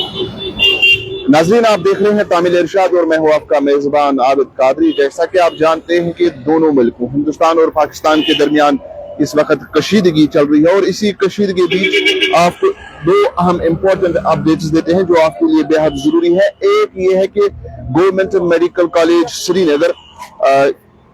नाज़रीन, आप देख रहे हैं तामिल इरशाद और मैं हूं आपका मेजबान आबिद कादरी। जैसा कि आप जानते हैं कि दोनों मुल्कों हिंदुस्तान और पाकिस्तान के दरमियान इस वक्त कशीदगी चल रही है और इसी कशीदगी बीच आपको दो अहम इम्पोर्टेंट अपडेट्स देते हैं जो आपके लिए बेहद जरूरी है। एक ये है कि गवर्नमेंट मेडिकल कॉलेज श्रीनगर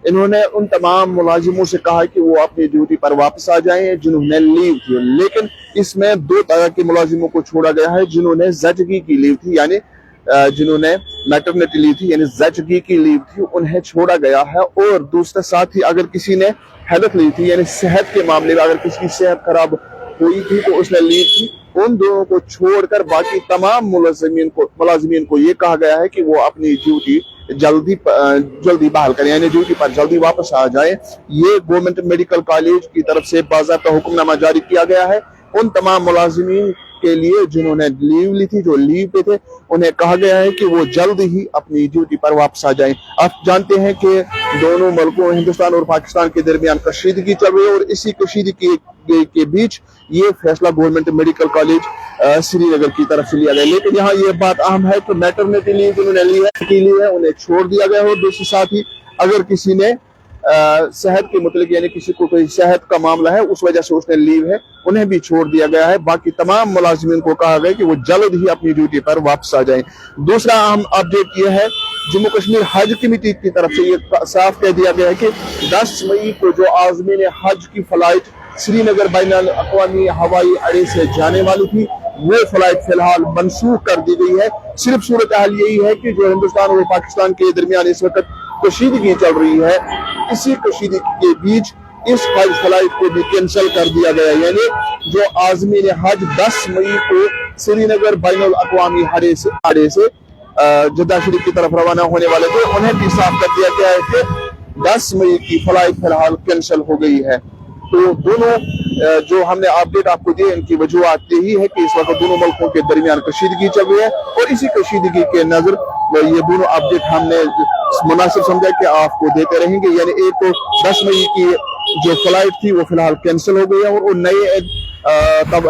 इन्होंने उन तमाम मुलाजिमों से कहा कि वो अपनी ड्यूटी पर वापस आ जाएं जिन्होंने लीव थी, लेकिन इसमें दो तरह के मुलाजिमों को छोड़ा गया है। जिन्होंने ज़चगी की लीव थी यानी जिन्होंने मैटरनिटी लीव थी यानी ज़चगी की लीव थी उन्हें छोड़ा गया है, और दूसरे साथ ही अगर किसी ने हेल्थ लीव थी यानी सेहत के मामले में अगर किसी की सेहत खराब हुई थी तो उसने लीव थी, उन दोनों को छोड़कर बाकी तमाम मुलाजिमीन को ये कहा गया है कि वो अपनी ड्यूटी जल्दी बहाल करें यानी ड्यूटी पर जल्दी वापस आ जाए। ये गवर्नमेंट मेडिकल कॉलेज की तरफ से बाज़ाब्ता हुक्मनामा जारी किया गया है उन तमाम मुलाजिमीन के लिए जिन्होंने लीव ली थी, जो लीव पे थे, उन्हें कहा गया है कि वो जल्द ही अपनी ड्यूटी पर वापस आ जाएं। आप जानते हैं कि दोनों मुल्कों हिंदुस्तान और पाकिस्तान के दरमियान कशीदगी चल रही है और इसी कशीदगी के बीच ये फैसला गवर्नमेंट मेडिकल कॉलेज श्रीनगर की तरफ से लिया गया। लेकिन यहाँ ये बात अहम है कि मैटरनिटी लीव जिन्होंने ली है उन्हें छोड़ दिया गया है, और दूसरे साथ ही अगर किसी ने सेहत के मुतलिक यानी किसी को कोई सेहत का मामला है उस वजह से उसने लीव है उन्हें भी छोड़ दिया गया है। बाकी तमाम मुलाजिमीन को कहा गया कि वो जल्द ही अपनी ड्यूटी पर वापस आ जाएं। दूसरा अहम अपडेट ये है, जम्मू कश्मीर हज कमेटी की तरफ से ये साफ कह दिया गया है कि 10 मई को जो आज़मीन हज की फ्लाइट श्रीनगर बैनुल अक़वामी हवाई अड्डे से जाने वाली थी वो फ्लाइट फिलहाल मनसूख कर दी गई है। सिर्फ सूरत हाल यही है कि जो हिंदुस्तान और पाकिस्तान के दरमियान इस वक्त कशीदगी चल रही है, इसी कशीदगी के बीच इस फ्लाइट को भी कैंसिल कर दिया गया, यानी जो आज़मीन हज 10 मई को श्रीनगर बैनुल अक़वामी अड्डे से जद्दा शरीफ की तरफ रवाना होने वाले थे उन्हें भी साफ कर दिया गया है कि 10 मई की फ्लाइट फिलहाल कैंसिल हो गई है। तो दोनों जो हमने अपडेट आपको दिए इनकी वजूहत यही है कि इस वक्त दोनों मुल्कों के दरमियान कशीदगी चल रही है और इसी कशीदगी के नजर ये दोनों अपडेट हमने मुनासिब समझा कि आपको देते रहेंगे। यानी एक तो 10 मई की जो फ्लाइट थी वो फिलहाल कैंसिल हो गई है और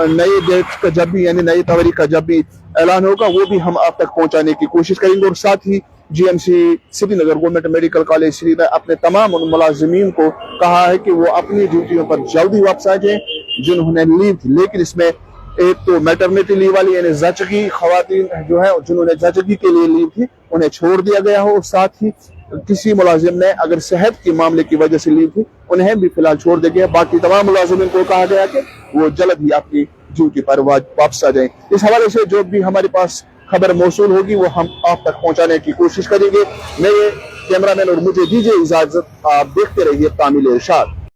नए डेट का जब भी यानी नई तारीख का जब भी ऐलान होगा वो भी हम आप तक पहुंचाने की कोशिश करेंगे। और साथ ही GMC Srinagar government medical college Srinagar अपने तमाम मुलाजिमीन को कहा है कि वो अपनी ड्यूटियों पर जल्दी वापस आ जाएं जिन्होंने लीव थी। लेकिन इसमें एक तो मैटरनिटी लीव वाली यानी ज़चगी खवातीन जो है जिन्होंने ज़चगी के लिए लीव थी उन्हें छोड़ दिया गया हो, और साथ ही किसी मुलाजिम ने अगर सेहत के मामले की वजह से लीव थी उन्हें भी फिलहाल छोड़ दिया गया। बाकी तमाम मुलाजिमीन को कहा गया कि वो जल्द ही अपनी ड्यूटी पर वापस आ जाएं। इस हवाले से जो भी हमारे पास खबर मौसूल होगी वो हम आप तक पहुंचाने की कोशिश करेंगे। मेरे कैमरामैन और मुझे दीजिए इजाजत, आप देखते रहिए तामिल इरशाद।